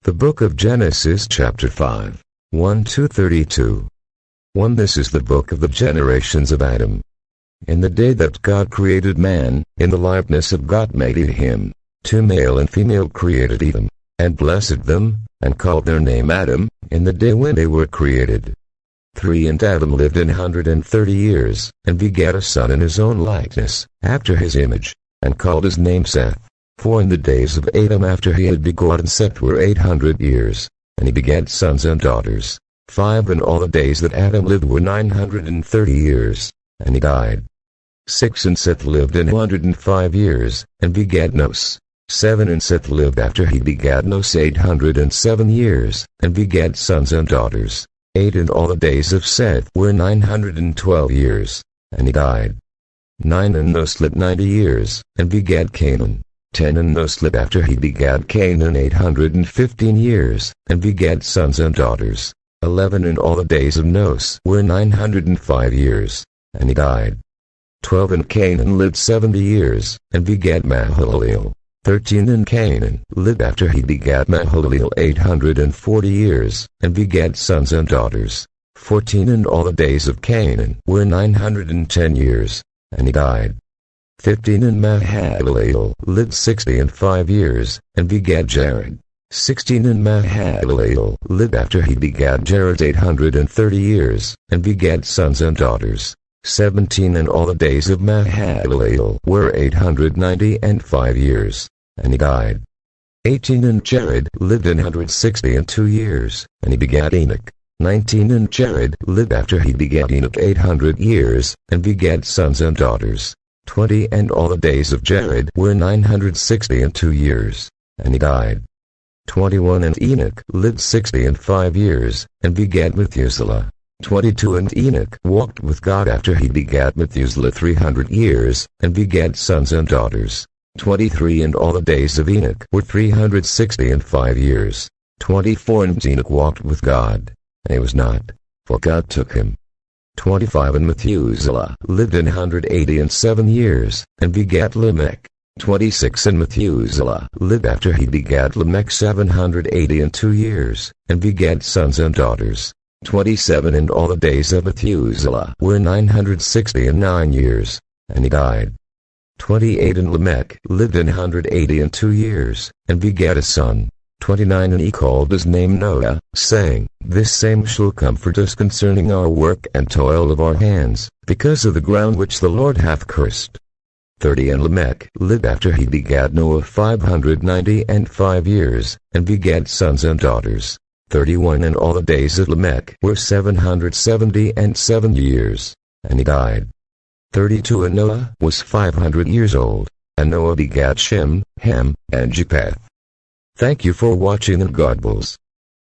The Book of Genesis chapter 5, 1-32. 1. This is the book of the generations of Adam. In the day that God created man, in the likeness of God made he him. 2 Male and female created he them, and blessed them, and called their name Adam, in the day when they were created. 3. And Adam lived 130 years, and begat a son in his own likeness, after his image, and called his name Seth. 4. In the days of Adam after he had begotten Seth were 800 years, and he begat sons and daughters. 5. And all the days that Adam lived were 930 years, and he died. 6. And Seth lived 105 years, and begat Nos. 7. And Seth lived after he begat Nos 807 years, and begat sons and daughters. 8. And all the days of Seth were 912 years, and he died. 9. And Nos lived 90 years, and begat Canaan. 10. And Nos lived after he begat Canaan 815 years, and begat sons and daughters. 11. And all the days of Nos were 905 years, and he died. 12. And Canaan lived 70 years, and begat Mahalaleel. 13. And Canaan lived after he begat Mahalaleel 840 years, and begat sons and daughters. 14. And all the days of Canaan were 910 years, and he died. 15. And Mahalaleel lived 65 years, and begat Jared. 16. And Mahalaleel lived after he begat Jared 830 years, and begat sons and daughters. 17. And all the days of Mahalaleel were 895 years, and he died. 18. And Jared lived 162 years, and he begat Enoch. 19. And Jared lived after he begat Enoch 800 years, and begat sons and daughters. 20. And all the days of Jared were 962 years, and he died. 21. And Enoch lived 65 years, and begat Methuselah. 22. And Enoch walked with God after he begat Methuselah 300 years, and begat sons and daughters. 23. And all the days of Enoch were 365 years. 24. And Enoch walked with God, and he was not, for God took him. 25. And Methuselah lived 187 years, and begat Lamech. 26. And Methuselah lived after he begat Lamech 782 years, and begat sons and daughters. 27. And all the days of Methuselah were 969 years, and he died. 28. And Lamech lived 182 years, and begat a son. 29. And he called his name Noah, saying, This same shall comfort us concerning our work and toil of our hands, because of the ground which the Lord hath cursed. 30. And Lamech lived after he begat Noah 595 years, and begat sons and daughters. 31. And all the days of Lamech were 777 years, and he died. 32. And Noah was 500 years old, and Noah begat Shem, Ham, and Japheth. Thank you for watching, and God bless.